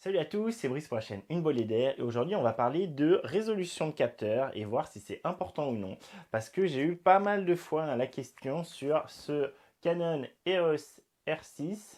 Salut à tous, c'est Brice pour la chaîne Une Bolée d'air et aujourd'hui on va parler de résolution de capteur et voir si c'est important ou non. Parce que j'ai eu pas mal de fois la question sur ce Canon EOS R6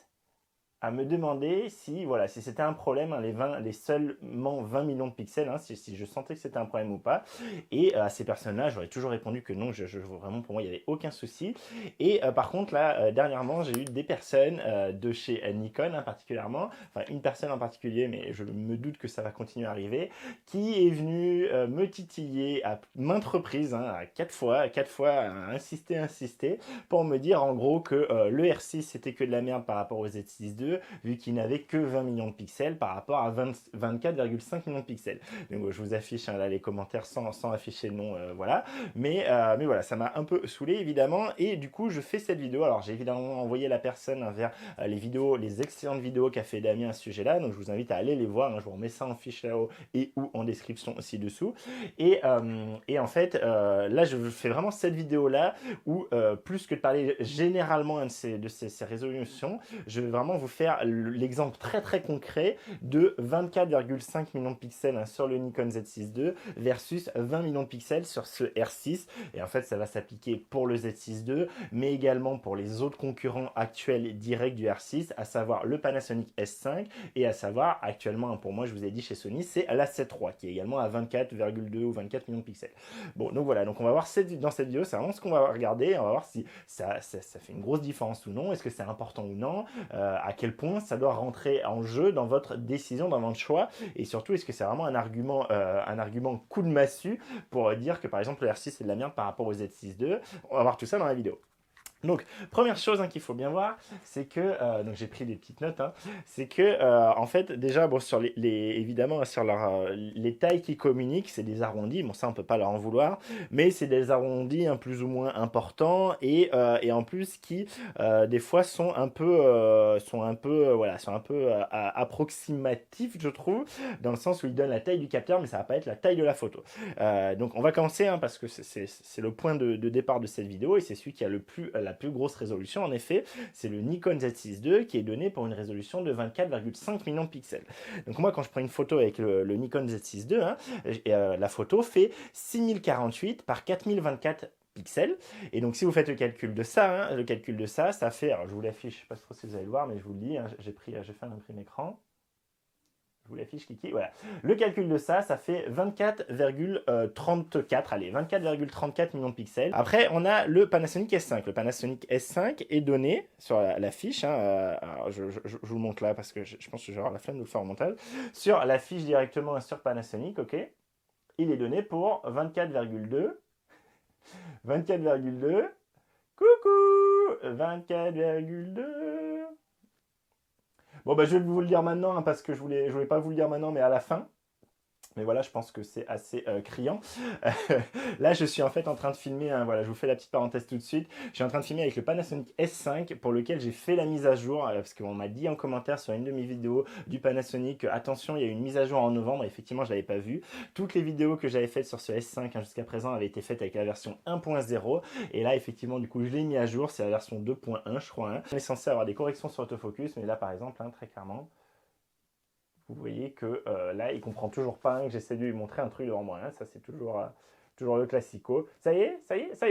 à me demander si, voilà, si c'était un problème, hein, les seulement 20 millions de pixels, hein, si je sentais que c'était un problème ou pas. Et à ces personnes-là, j'aurais toujours répondu que non, vraiment pour moi, il n'y avait aucun souci. Et par contre, là, dernièrement, j'ai eu des personnes de chez Nikon, hein, particulièrement, enfin une personne en particulier, mais je me doute que ça va continuer à arriver, qui est venue me titiller à maintes reprises, hein, à quatre fois, à insister, pour me dire en gros que le R6 c'était que de la merde par rapport au Z6 II, vu qu'il n'avait que 20 millions de pixels par rapport à 24,5 millions de pixels. Donc je vous affiche hein, là les commentaires sans afficher le nom, voilà. Mais voilà, ça m'a un peu saoulé évidemment, et du coup je fais cette vidéo. Alors j'ai évidemment envoyé la personne hein, vers les excellentes vidéos qu'a fait Damien à ce sujet-là, donc je vous invite à aller les voir, hein, je vous remets ça en fiche là-haut et ou en description ci-dessous. Et en fait, là je fais vraiment cette vidéo-là où plus que de parler généralement ces résolutions, je vais vraiment vous faire l'exemple très concret de 24,5 millions de pixels hein, sur le Nikon Z6 II versus 20 millions de pixels sur ce R6. Et en fait, ça va s'appliquer pour le Z6 II, mais également pour les autres concurrents actuels directs du R6, à savoir le Panasonic S5 et à savoir actuellement, pour moi, je vous ai dit chez Sony, c'est la 7 III qui est également à 24,2 ou 24 millions de pixels. Bon, donc voilà, donc on va voir dans cette vidéo, c'est vraiment ce qu'on va regarder, on va voir si ça fait une grosse différence ou non, est-ce que c'est important ou non, à quel point ça doit rentrer en jeu dans votre décision, dans votre choix, et surtout est-ce que c'est vraiment un argument coup de massue pour dire que par exemple le R6 c'est de la merde par rapport au Z6 II. On va voir tout ça dans la vidéo. Donc, première chose hein, qu'il faut bien voir, c'est que, donc j'ai pris des petites notes, hein, c'est que, en fait, déjà, bon, sur évidemment, sur les tailles qui communiquent, c'est des arrondis, bon, ça, on peut pas leur en vouloir, mais c'est des arrondis hein, plus ou moins importants et en plus qui, des fois, voilà, sont un peu approximatifs, je trouve, dans le sens où ils donnent la taille du capteur, mais ça va pas être la taille de la photo. Donc, on va commencer, hein, parce que c'est le point de départ de cette vidéo et c'est celui qui a la plus grosse résolution. En effet, c'est le Nikon Z6 II qui est donné pour une résolution de 24,5 millions de pixels. Donc, moi, quand je prends une photo avec le Nikon Z6 II, hein, la photo fait 6048 par 4024 pixels. Et donc, si vous faites le calcul de ça, hein, ça fait, alors je vous l'affiche, je ne sais pas trop si vous allez le voir, mais je vous le dis, hein, j'ai fait un imprimé écran. Je vous l'affiche, Kiki. Voilà. Le calcul de ça, ça fait 24,34, allez, 24,34 millions de pixels. Après, on a le Panasonic S5. Le Panasonic S5 est donné sur la fiche. Hein, je vous le montre là parce que je pense que je vais avoir la flemme de le faire en montage. Sur la fiche directement sur Panasonic, ok. Il est donné pour 24,2. 24,2. Coucou 24,2. Bon, bah, je vais vous le dire maintenant, hein, parce que je voulais pas vous le dire maintenant, mais à la fin. Mais voilà, je pense que c'est assez criant. Là, je suis en fait en train de filmer, hein, voilà, je vous fais la petite parenthèse tout de suite. Je suis en train de filmer avec le Panasonic S5 pour lequel j'ai fait la mise à jour, parce qu'on m'a dit en commentaire sur une de mes vidéos du Panasonic, attention, il y a eu une mise à jour en novembre, et effectivement, je ne l'avais pas vu. Toutes les vidéos que j'avais faites sur ce S5 hein, jusqu'à présent avaient été faites avec la version 1.0, et là, effectivement, du coup, je l'ai mis à jour, c'est la version 2.1, je crois. Hein. On est censé avoir des corrections sur autofocus, mais là, par exemple, hein, très clairement, vous voyez que là, il comprend toujours pas hein, que j'essaie de lui montrer un truc devant moi. Hein. Ça, c'est toujours le classico. Ça y est,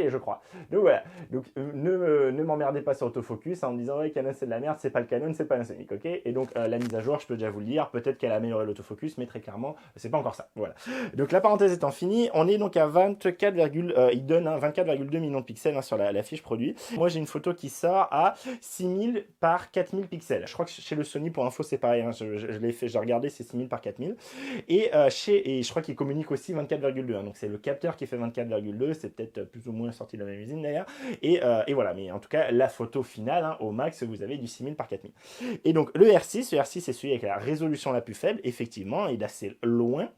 je crois. Donc voilà. Donc ne m'emmerdez pas sur autofocus en me disant ouais, Canon c'est de la merde, c'est pas le Canon, c'est pas Panasonic, ok. Et donc la mise à jour, je peux déjà vous le dire, peut-être qu'elle a amélioré l'autofocus, mais très clairement, c'est pas encore ça. Voilà. Donc la parenthèse étant finie, on est donc à 24, il donne hein, 24,2 millions de pixels hein, sur la fiche produit. Moi, j'ai une photo qui sort à 6000 par 4000 pixels. Je crois que chez le Sony, pour info, c'est pareil. Hein, je l'ai fait, j'ai regardé, c'est 6000 par 4000. Et je crois qu'il communique aussi 24,2. Hein, donc c'est le capteur qui fait 24,2. C'est peut-être plus ou moins sorti de la même usine d'ailleurs. Et voilà. Mais en tout cas, la photo finale, hein, au max, vous avez du 6000 par 4000. Et donc le R6 c'est celui avec la résolution la plus faible. Effectivement, il est assez loin.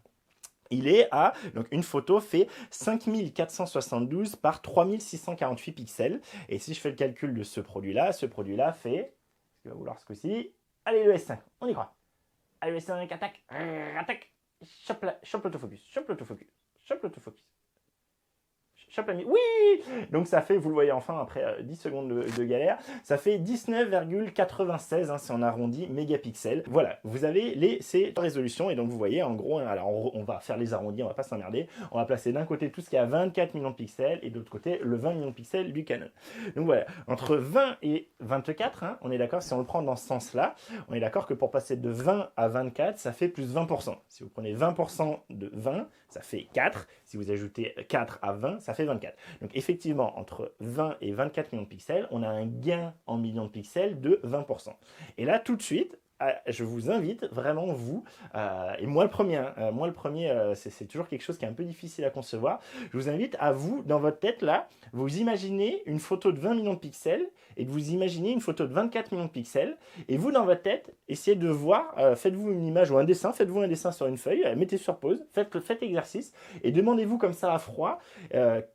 Il est à, donc une photo fait 5472 par 3648 pixels. Et si je fais le calcul de ce produit-là fait, ce qu'il va vouloir ce coup-ci, allez le S5, on y croit. Allez le S5, attaque, attaque, chope l'autofocus, chope l'autofocus, chope l'autofocus. Xiaomi, oui. Donc ça fait, vous le voyez enfin après 10 secondes de galère, ça fait 19,96 hein, si on arrondit mégapixels. Voilà, vous avez ces résolutions et donc vous voyez en gros, alors on va faire les arrondis, on va pas s'emmerder, on va placer d'un côté tout ce qui a 24 millions de pixels et de l'autre côté le 20 millions de pixels du Canon. Donc voilà, entre 20 et 24, hein, on est d'accord, si on le prend dans ce sens-là, on est d'accord que pour passer de 20 à 24, ça fait plus 20%. Si vous prenez 20% de 20, ça fait 4. Si vous ajoutez 4 à 20, ça fait 24. Donc effectivement, entre 20 et 24 millions de pixels, on a un gain en millions de pixels de 20%. Et là, tout de suite, je vous invite vraiment, vous, et moi le premier, c'est toujours quelque chose qui est un peu difficile à concevoir, je vous invite à vous, dans votre tête là, vous imaginez une photo de 20 millions de pixels et de vous imaginer une photo de 24 millions de pixels, et vous dans votre tête, essayez de voir, faites-vous une image ou un dessin, faites-vous un dessin sur une feuille, mettez sur pause, faites l'exercice, et demandez-vous comme ça à froid,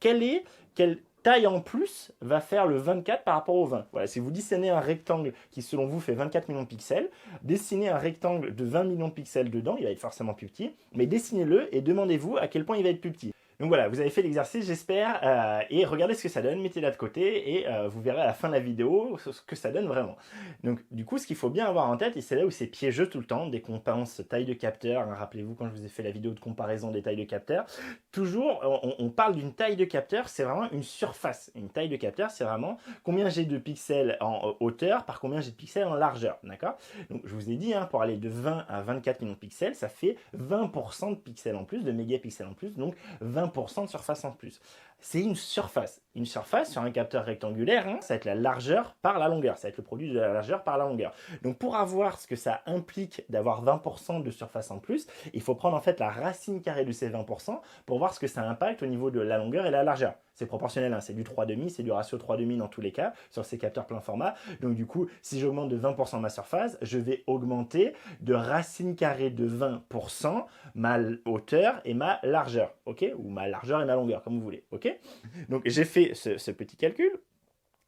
quelle taille en plus va faire le 24 par rapport au 20. Voilà, si vous dessinez un rectangle qui selon vous fait 24 millions de pixels, dessinez un rectangle de 20 millions de pixels dedans, il va être forcément plus petit, mais dessinez-le et demandez-vous à quel point il va être plus petit. Donc voilà, vous avez fait l'exercice, j'espère, et regardez ce que ça donne, mettez-la de côté, et vous verrez à la fin de la vidéo ce que ça donne vraiment. Donc du coup, ce qu'il faut bien avoir en tête, et c'est là où c'est piégeux tout le temps, dès qu'on pense taille de capteur, hein, rappelez-vous quand je vous ai fait la vidéo de comparaison des tailles de capteurs, toujours, on parle d'une taille de capteur, c'est vraiment une surface. Une taille de capteur, c'est vraiment combien j'ai de pixels en hauteur par combien j'ai de pixels en largeur, d'accord? Donc je vous ai dit, hein, pour aller de 20 à 24 millions de pixels, ça fait 20% de pixels en plus, de mégapixels en plus, donc 20% de surface en plus. C'est une surface. Une surface sur un capteur rectangulaire, hein, ça va être la largeur par la longueur. Ça va être le produit de la largeur par la longueur. Donc pour avoir ce que ça implique d'avoir 20% de surface en plus, il faut prendre en fait la racine carrée de ces 20% pour voir ce que ça impacte au niveau de la longueur et la largeur. C'est proportionnel, hein, c'est du 3,5, c'est du ratio 3,5 dans tous les cas sur ces capteurs plein format. Donc du coup, si j'augmente de 20% ma surface, je vais augmenter de racine carrée de 20% ma hauteur et ma largeur, ok? Ou ma largeur et ma longueur, comme vous voulez, ok? Donc j'ai fait ce petit calcul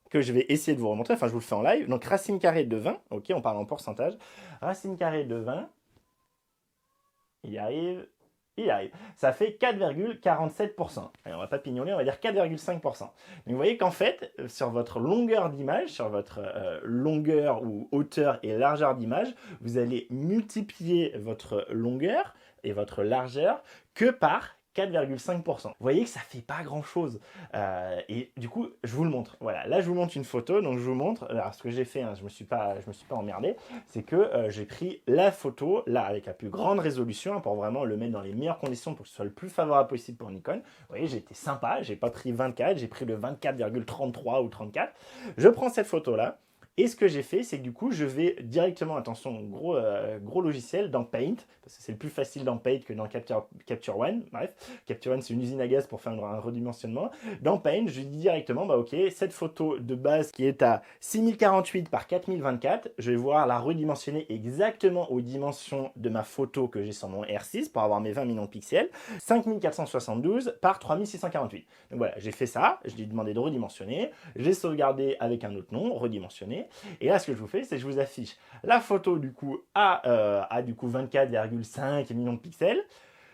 que je vais essayer de vous remontrer, enfin je vous le fais en live. Donc racine carrée de 20, ok, on parle en pourcentage. Racine carrée de 20, il arrive, ça fait 4,47%. Allez, on va pas pignoler, on va dire 4,5%. Donc vous voyez qu'en fait, sur votre longueur d'image, sur votre longueur ou hauteur et largeur d'image, vous allez multiplier votre longueur et votre largeur que par 4,5%. Vous voyez que ça fait pas grand chose. Et du coup, je vous le montre. Voilà, là je vous montre une photo, donc je vous montre. Alors ce que j'ai fait, hein, je me suis pas emmerdé, c'est que j'ai pris la photo là avec la plus grande résolution hein, pour vraiment le mettre dans les meilleures conditions pour que ce soit le plus favorable possible pour Nikon. Vous voyez, j'ai été sympa, j'ai pas pris 24, j'ai pris le 24,33 ou 34. Je prends cette photo là. Et ce que j'ai fait, c'est que du coup, je vais directement, attention, gros logiciel, dans Paint, parce que c'est le plus facile dans Paint que dans Capture One. Bref, Capture One, c'est une usine à gaz pour faire un redimensionnement. Dans Paint, je dis directement, bah ok, cette photo de base qui est à 6048 par 4024, je vais voir la redimensionner exactement aux dimensions de ma photo que j'ai sur mon R6 pour avoir mes 20 millions de pixels, 5472 par 3648. Donc voilà, j'ai fait ça, je lui ai demandé de redimensionner, j'ai sauvegardé avec un autre nom, redimensionner. Et là, ce que je vous fais, c'est que je vous affiche la photo du coup à du coup 24,5 millions de pixels.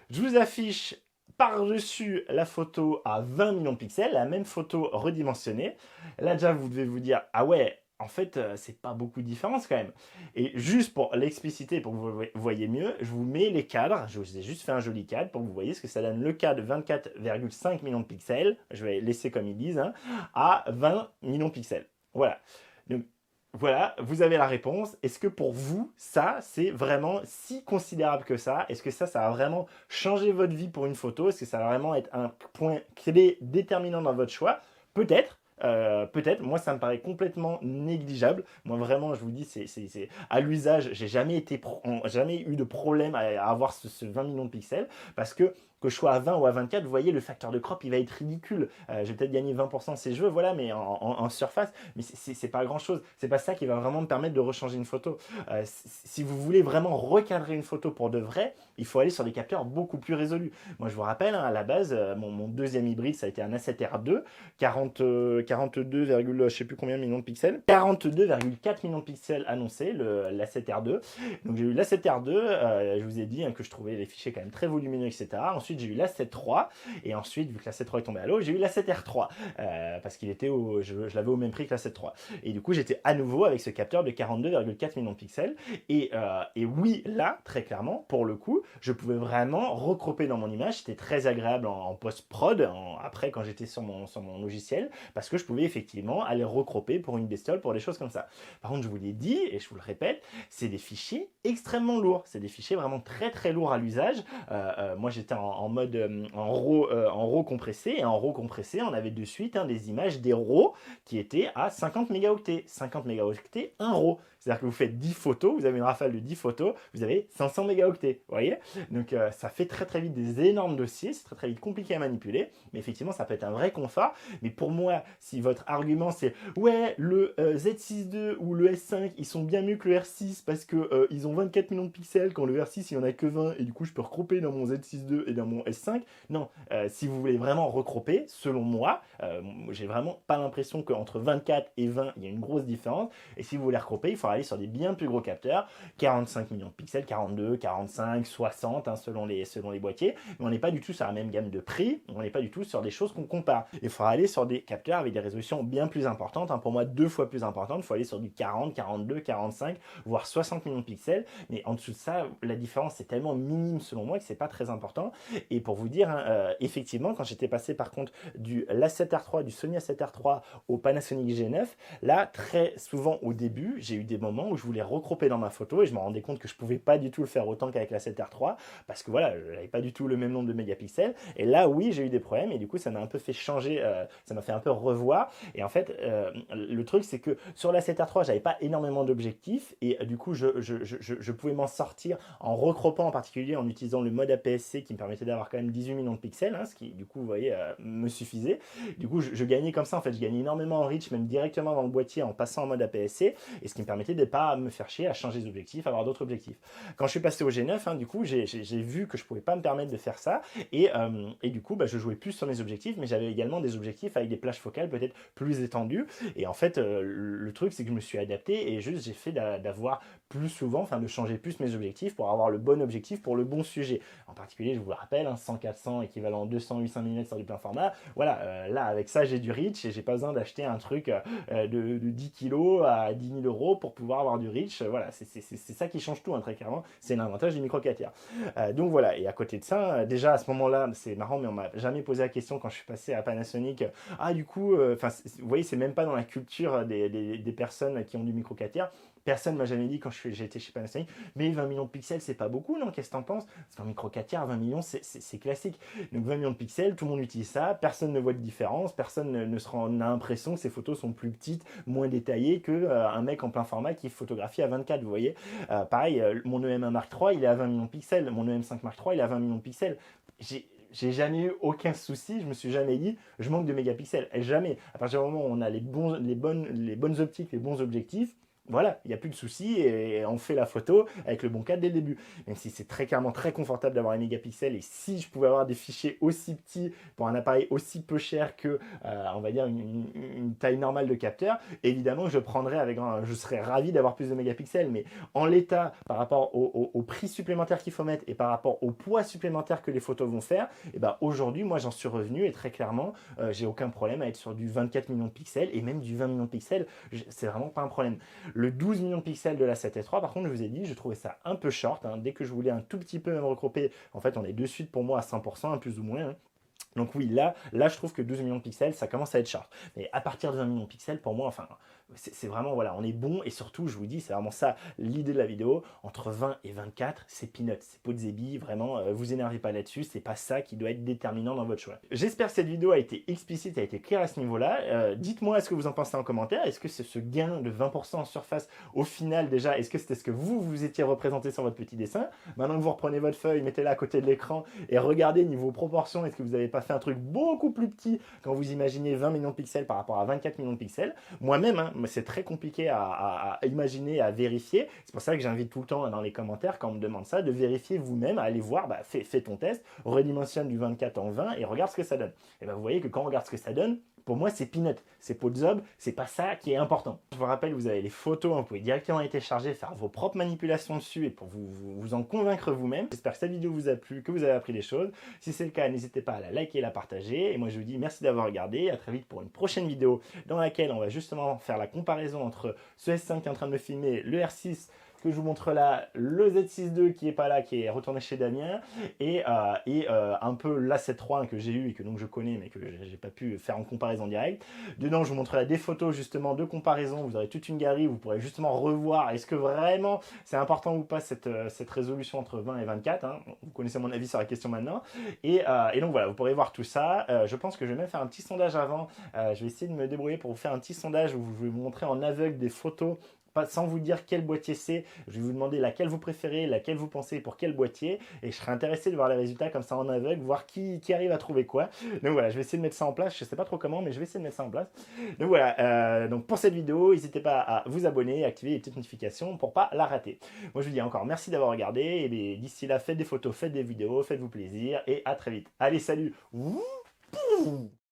Je vous affiche par-dessus la photo à 20 millions de pixels, la même photo redimensionnée. Là déjà, vous devez vous dire, ah ouais, en fait, c'est pas beaucoup de différence quand même. Et juste pour l'expliciter, pour que vous voyez mieux, je vous mets les cadres. Je vous ai juste fait un joli cadre pour que vous voyez ce que ça donne. Le cadre 24,5 millions de pixels, je vais laisser comme ils disent, hein, à 20 millions de pixels. Voilà. Donc, voilà, vous avez la réponse. Est-ce que pour vous, ça, c'est vraiment si considérable que ça? Est-ce que ça va vraiment changer votre vie pour une photo? Est-ce que ça va vraiment être un point clé déterminant dans votre choix? Peut-être. Peut-être, moi ça me paraît complètement négligeable. Moi vraiment, je vous dis, c'est à l'usage, j'ai jamais eu de problème à avoir ce 20 millions de pixels parce que je sois à 20 ou à 24, vous voyez, le facteur de crop, il va être ridicule. Je vais peut-être gagner 20% si je veux, voilà, mais en surface, mais c'est pas grand-chose. C'est pas ça qui va vraiment me permettre de rechanger une photo. Si vous voulez vraiment recadrer une photo pour de vrai, il faut aller sur des capteurs beaucoup plus résolus. Moi, je vous rappelle, hein, à la base, mon deuxième hybride, ça a été un A7R2, 42, je sais plus combien millions de pixels, 42,4 millions de pixels annoncés, l'A7R2. Donc j'ai eu l'A7R2, je vous ai dit hein, que je trouvais les fichiers quand même très volumineux, etc. Ensuite, ensuite j'ai eu la 7.3 et ensuite vu que la 7.3 est tombée à l'eau, j'ai eu la 7R3 parce qu'il était je l'avais au même prix que la 7.3 et du coup j'étais à nouveau avec ce capteur de 42,4 millions de pixels et oui là très clairement pour le coup je pouvais vraiment recropper dans mon image, c'était très agréable en post-prod après quand j'étais sur mon logiciel parce que je pouvais effectivement aller recropper pour une bestiole, pour des choses comme ça. Par contre je vous l'ai dit et je vous le répète, c'est des fichiers extrêmement lourds, c'est des fichiers vraiment très très lourds à l'usage. Moi j'étais en mode en RAW compressé et en RAW compressé on avait de suite des images des RAW qui étaient à 50 mégaoctets. 50 mégaoctets, un RAW. C'est-à-dire que vous faites 10 photos, vous avez une rafale de 10 photos, vous avez 500 mégaoctets, vous voyez. Donc ça fait très très vite des énormes dossiers, c'est très très vite compliqué à manipuler, mais effectivement ça peut être un vrai confort. Mais pour moi, si votre argument c'est ouais, le Z6 II ou le S5, ils sont bien mieux que le R6 parce que ils ont 24 millions de pixels quand le R6 il y en a que 20 et du coup je peux recropper dans mon Z6 II et dans mon S5. Non, si vous voulez vraiment recropper, selon moi, j'ai vraiment pas l'impression qu'entre 24 et 20 il y a une grosse différence. Et si vous voulez recropper, il faudra aller sur des bien plus gros capteurs, 45 millions de pixels, 42, 45, 60 selon les boîtiers, mais on n'est pas du tout sur la même gamme de prix, on n'est pas du tout sur des choses qu'on compare. Il faudra aller sur des capteurs avec des résolutions bien plus importantes, pour moi 2 fois plus importantes, il faut aller sur du 40, 42, 45, voire 60 millions de pixels, mais en dessous de ça, la différence est tellement minime selon moi que c'est pas très important. Et pour vous dire, effectivement, quand j'étais passé par contre du l'A7R3, du Sony A7R3 au Panasonic G9, là très souvent au début, j'ai eu des moments où je voulais recropper dans ma photo et je me rendais compte que je pouvais pas du tout le faire autant qu'avec la 7R3 parce que voilà, j'avais pas du tout le même nombre de mégapixels et là oui, j'ai eu des problèmes et du coup ça m'a un peu fait changer, ça m'a fait un peu revoir et en fait le truc c'est que sur la 7R3 j'avais pas énormément d'objectifs et du coup je pouvais m'en sortir en recroppant en particulier en utilisant le mode APS-C qui me permettait d'avoir quand même 18 millions de pixels, ce qui du coup vous voyez me suffisait. Du coup je gagnais comme ça en fait, je gagnais énormément en reach même directement dans le boîtier en passant en mode APS-C et ce qui me permettait de ne pas me faire chier à changer d'objectif, avoir d'autres objectifs. Quand je suis passé au G9, du coup, j'ai vu que je ne pouvais pas me permettre de faire ça et du coup, je jouais plus sur mes objectifs, mais j'avais également des objectifs avec des plages focales peut-être plus étendues. Et en fait, le truc, c'est que je me suis adapté et juste j'ai fait d'avoir plus souvent, enfin de changer plus mes objectifs pour avoir le bon objectif pour le bon sujet. En particulier, je vous le rappelle, 100-400 équivalent 200-800 mm sur du plein format. Voilà, là avec ça j'ai du reach et j'ai pas besoin d'acheter un truc de 10 kg à 10 000 euros pour pouvoir avoir du reach. Voilà, c'est ça qui change tout, très clairement. C'est l'avantage du micro 4 tiers. Donc voilà, et à côté de ça, déjà à ce moment-là, c'est marrant, mais on m'a jamais posé la question quand je suis passé à Panasonic. Du coup, vous voyez, c'est même pas dans la culture des personnes qui ont du micro 4 tiers. Personne m'a jamais dit quand j'étais chez Panasonic, mais 20 millions de pixels, c'est pas beaucoup, non? Qu'est-ce que t'en penses? Parce qu'en micro 4 tiers, 20 millions, c'est classique. Donc 20 millions de pixels, tout le monde utilise ça, personne ne voit de différence, personne ne se rend l'impression que ces photos sont plus petites, moins détaillées que un mec en plein format qui photographie à 24, vous voyez. Pareil, mon EM1 Mark III, il est à 20 millions de pixels, mon EM5 Mark III, il est à 20 millions de pixels. J'ai jamais eu aucun souci, je me suis jamais dit je manque de mégapixels, jamais. À partir du moment où on a les bonnes optiques, les bons objectifs, voilà, il n'y a plus de soucis et on fait la photo avec le bon cadre dès le début. Même si c'est très clairement très confortable d'avoir un mégapixel et si je pouvais avoir des fichiers aussi petits pour un appareil aussi peu cher que, on va dire, une taille normale de capteur, évidemment je prendrais je serais ravi d'avoir plus de mégapixels, mais en l'état, par rapport au prix supplémentaire qu'il faut mettre et par rapport au poids supplémentaire que les photos vont faire, et aujourd'hui, moi j'en suis revenu et très clairement, j'ai aucun problème à être sur du 24 millions de pixels et même du 20 millions de pixels, c'est vraiment pas un problème. Le 12 millions de pixels de la 7S3, par contre, je vous ai dit, je trouvais ça un peu short. Dès que je voulais un tout petit peu même recropper, en fait, on est de suite pour moi à 100%, plus ou moins. Donc oui, là, je trouve que 12 millions de pixels, ça commence à être short. Mais à partir de 20 millions de pixels, pour moi, c'est vraiment, voilà, on est bon. Et surtout, je vous dis, c'est vraiment ça l'idée de la vidéo. Entre 20 et 24, c'est peanuts, c'est pot de zébi. Vraiment, vous énervez pas là-dessus. C'est pas ça qui doit être déterminant dans votre choix. J'espère que cette vidéo a été explicite, a été claire à ce niveau-là. Dites-moi ce que vous en pensez en commentaire. Est-ce que c'est ce gain de 20% en surface, au final, déjà, est-ce que c'était ce que vous étiez représenté sur votre petit dessin? Maintenant que vous reprenez votre feuille, mettez-la à côté de l'écran et regardez niveau proportion. Est-ce que vous n'avez pas fait un truc beaucoup plus petit quand vous imaginez 20 millions de pixels par rapport à 24 millions de pixels? Moi-même, c'est très compliqué à imaginer, à vérifier. C'est pour ça que j'invite tout le temps dans les commentaires, quand on me demande ça, de vérifier vous-même, à aller voir, fais ton test, redimensionne du 24 en 20 et regarde ce que ça donne. Et vous voyez que quand on regarde ce que ça donne, pour moi, c'est peanut. C'est pot de zob, c'est pas ça qui est important. Je vous rappelle, vous avez les photos, hein, vous pouvez directement les télécharger, faire vos propres manipulations dessus et pour vous en convaincre vous-même. J'espère que cette vidéo vous a plu, que vous avez appris des choses. Si c'est le cas, n'hésitez pas à la liker et la partager. Et moi, je vous dis merci d'avoir regardé. À très vite pour une prochaine vidéo dans laquelle on va justement faire la comparaison entre ce S5 qui est en train de me filmer, le R6 que je vous montre là, le Z6 II qui est pas là, qui est retourné chez Damien, et un peu l'A7 III que j'ai eu et que donc je connais mais que j'ai pas pu faire en comparaison directe. Dedans, je vous montrerai des photos justement de comparaison, vous aurez toute une galerie, vous pourrez justement revoir est-ce que vraiment c'est important ou pas cette résolution entre 20 et 24, hein. Vous connaissez mon avis sur la question maintenant, et donc voilà, vous pourrez voir tout ça. Je pense que je vais même faire un petit sondage avant, je vais essayer de me débrouiller pour vous faire un petit sondage où je vais vous montrer en aveugle des photos sans vous dire quel boîtier c'est. Je vais vous demander laquelle vous préférez, laquelle vous pensez pour quel boîtier, et je serai intéressé de voir les résultats comme ça en aveugle, voir qui arrive à trouver quoi. Donc voilà, je vais essayer de mettre ça en place, je sais pas trop comment, mais je vais essayer de mettre ça en place. Donc voilà, donc pour cette vidéo, n'hésitez pas à vous abonner, à activer les petites notifications pour pas la rater. Moi je vous dis encore merci d'avoir regardé, et d'ici là, faites des photos, faites des vidéos, faites-vous plaisir, et à très vite. Allez, salut. Wouhou.